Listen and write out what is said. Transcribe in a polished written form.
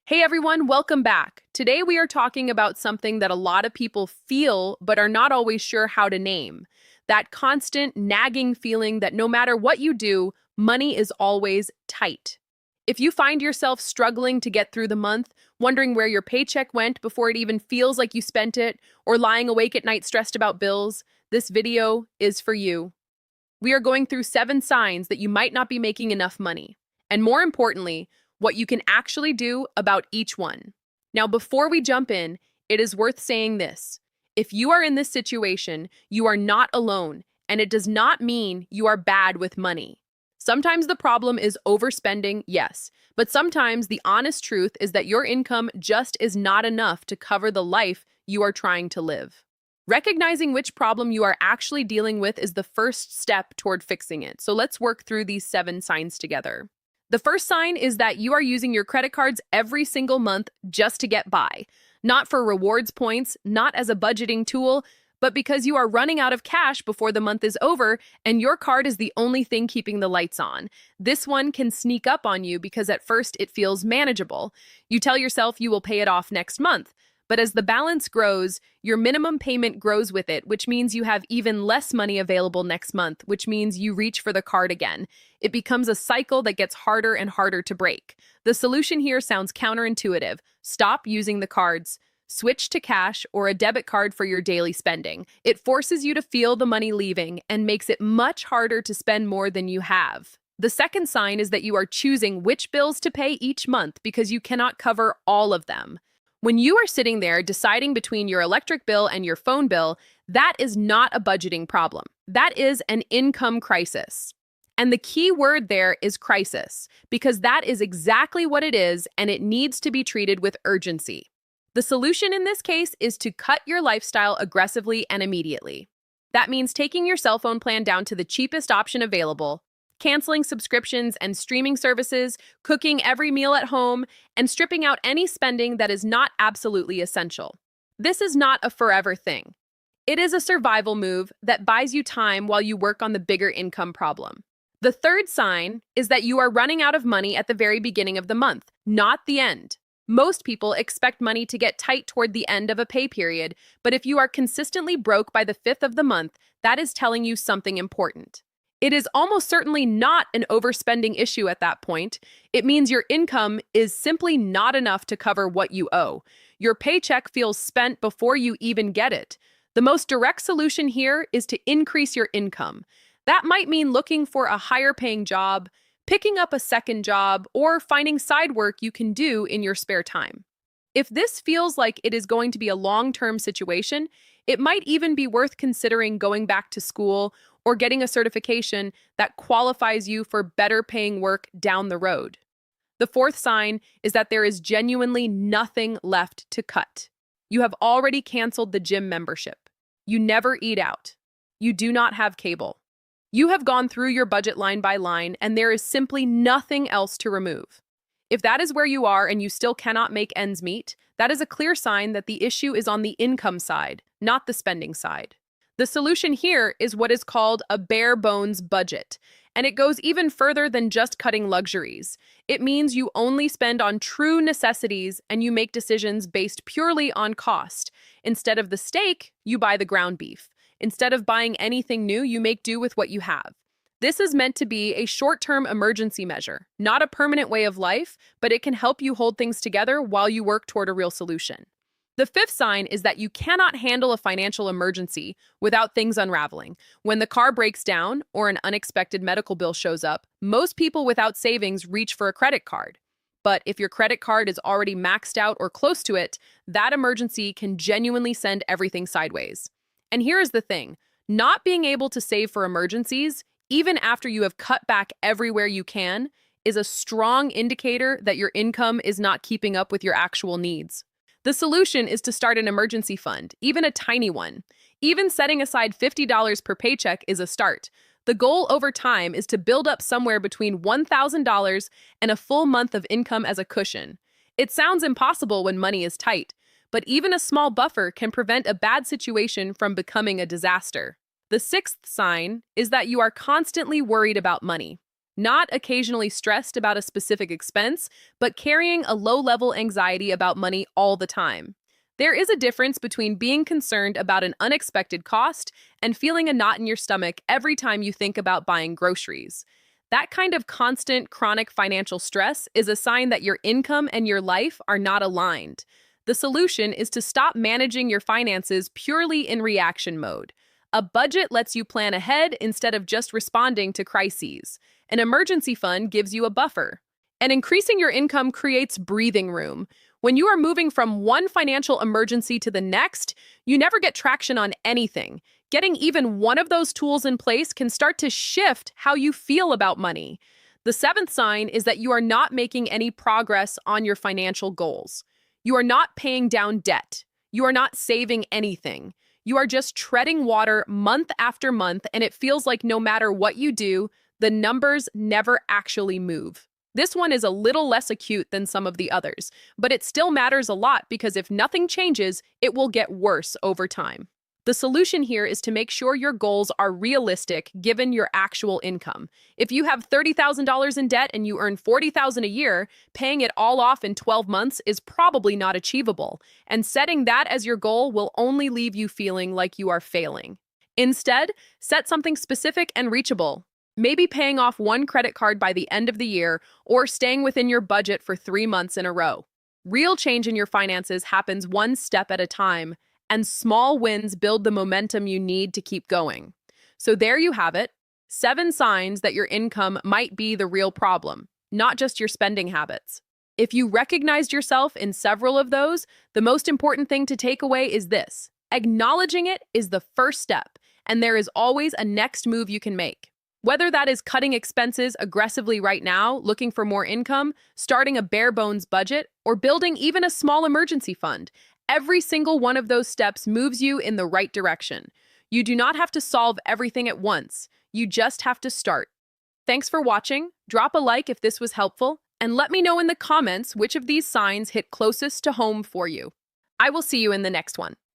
Hey everyone, welcome back. Today we are talking about something that a lot of people feel but are not always sure how to name. That constant nagging feeling that no matter what you do, money is always tight. If you find yourself struggling to get through the month, wondering where your paycheck went before it even feels like you spent it, or lying awake at night stressed about bills, this video is for you. We are going through 7 signs that you might not be making enough money. And more importantly, what you can actually do about each one. Now, before we jump in, it is worth saying this. If you are in this situation, you are not alone, and it does not mean you are bad with money. Sometimes the problem is overspending, yes, but sometimes the honest truth is that your income just is not enough to cover the life you are trying to live. Recognizing which problem you are actually dealing with is the first step toward fixing it. So let's work through these 7 signs together. The first sign is that you are using your credit cards every single month just to get by. Not for rewards points, not as a budgeting tool, but because you are running out of cash before the month is over and your card is the only thing keeping the lights on. This one can sneak up on you because at first it feels manageable. You tell yourself you will pay it off next month. But as the balance grows, your minimum payment grows with it, which means you have even less money available next month, which means you reach for the card again. It becomes a cycle that gets harder and harder to break. The solution here sounds counterintuitive. Stop using the cards. Switch to cash or a debit card for your daily spending. It forces you to feel the money leaving and makes it much harder to spend more than you have. The second sign is that you are choosing which bills to pay each month because you cannot cover all of them. When you are sitting there deciding between your electric bill and your phone bill, that is not a budgeting problem. That is an income crisis. And the key word there is crisis, because that is exactly what it is, and it needs to be treated with urgency. The solution in this case is to cut your lifestyle aggressively and immediately. That means taking your cell phone plan down to the cheapest option available, canceling subscriptions and streaming services, cooking every meal at home, and stripping out any spending that is not absolutely essential. This is not a forever thing. It is a survival move that buys you time while you work on the bigger income problem. The third sign is that you are running out of money at the very beginning of the month, not the end. Most people expect money to get tight toward the end of a pay period, but if you are consistently broke by the 5th of the month, that is telling you something important. It is almost certainly not an overspending issue at that point. It means your income is simply not enough to cover what you owe. Your paycheck feels spent before you even get it. The most direct solution here is to increase your income. That might mean looking for a higher paying job, picking up a second job, or finding side work you can do in your spare time. If this feels like it is going to be a long-term situation, it might even be worth considering going back to school or getting a certification that qualifies you for better paying work down the road. The fourth sign is that there is genuinely nothing left to cut. You have already canceled the gym membership. You never eat out. You do not have cable. You have gone through your budget line by line, and there is simply nothing else to remove. If that is where you are and you still cannot make ends meet, that is a clear sign that the issue is on the income side, not the spending side. The solution here is what is called a bare bones budget, and it goes even further than just cutting luxuries. It means you only spend on true necessities and you make decisions based purely on cost. Instead of the steak, you buy the ground beef. Instead of buying anything new, you make do with what you have. This is meant to be a short-term emergency measure, not a permanent way of life, but it can help you hold things together while you work toward a real solution. The fifth sign is that you cannot handle a financial emergency without things unraveling. When the car breaks down or an unexpected medical bill shows up, most people without savings reach for a credit card. But if your credit card is already maxed out or close to it, that emergency can genuinely send everything sideways. And here is the thing, not being able to save for emergencies, even after you have cut back everywhere you can, is a strong indicator that your income is not keeping up with your actual needs. The solution is to start an emergency fund, even a tiny one. Even setting aside $50 per paycheck is a start. The goal over time is to build up somewhere between $1,000 and a full month of income as a cushion. It sounds impossible when money is tight, but even a small buffer can prevent a bad situation from becoming a disaster. The sixth sign is that you are constantly worried about money. Not occasionally stressed about a specific expense, but carrying a low-level anxiety about money all the time. There is a difference between being concerned about an unexpected cost and feeling a knot in your stomach every time you think about buying groceries. That kind of constant, chronic financial stress is a sign that your income and your life are not aligned. The solution is to stop managing your finances purely in reaction mode. A budget lets you plan ahead instead of just responding to crises. An emergency fund gives you a buffer. And increasing your income creates breathing room. When you are moving from one financial emergency to the next, you never get traction on anything. Getting even one of those tools in place can start to shift how you feel about money. The seventh sign is that you are not making any progress on your financial goals. You are not paying down debt. You are not saving anything. You are just treading water month after month, and it feels like no matter what you do, the numbers never actually move. This one is a little less acute than some of the others, but it still matters a lot because if nothing changes, it will get worse over time. The solution here is to make sure your goals are realistic given your actual income. If you have $30,000 in debt and you earn $40,000 a year, paying it all off in 12 months is probably not achievable, and setting that as your goal will only leave you feeling like you are failing. Instead, set something specific and reachable. Maybe paying off one credit card by the end of the year or staying within your budget for 3 months in a row. Real change in your finances happens one step at a time, and small wins build the momentum you need to keep going. So there you have it, 7 signs that your income might be the real problem, not just your spending habits. If you recognized yourself in several of those, the most important thing to take away is this: acknowledging it is the first step, and there is always a next move you can make. Whether that is cutting expenses aggressively right now, looking for more income, starting a bare-bones budget, or building even a small emergency fund, every single one of those steps moves you in the right direction. You do not have to solve everything at once. You just have to start. Thanks for watching. Drop a like if this was helpful, and let me know in the comments which of these signs hit closest to home for you. I will see you in the next one.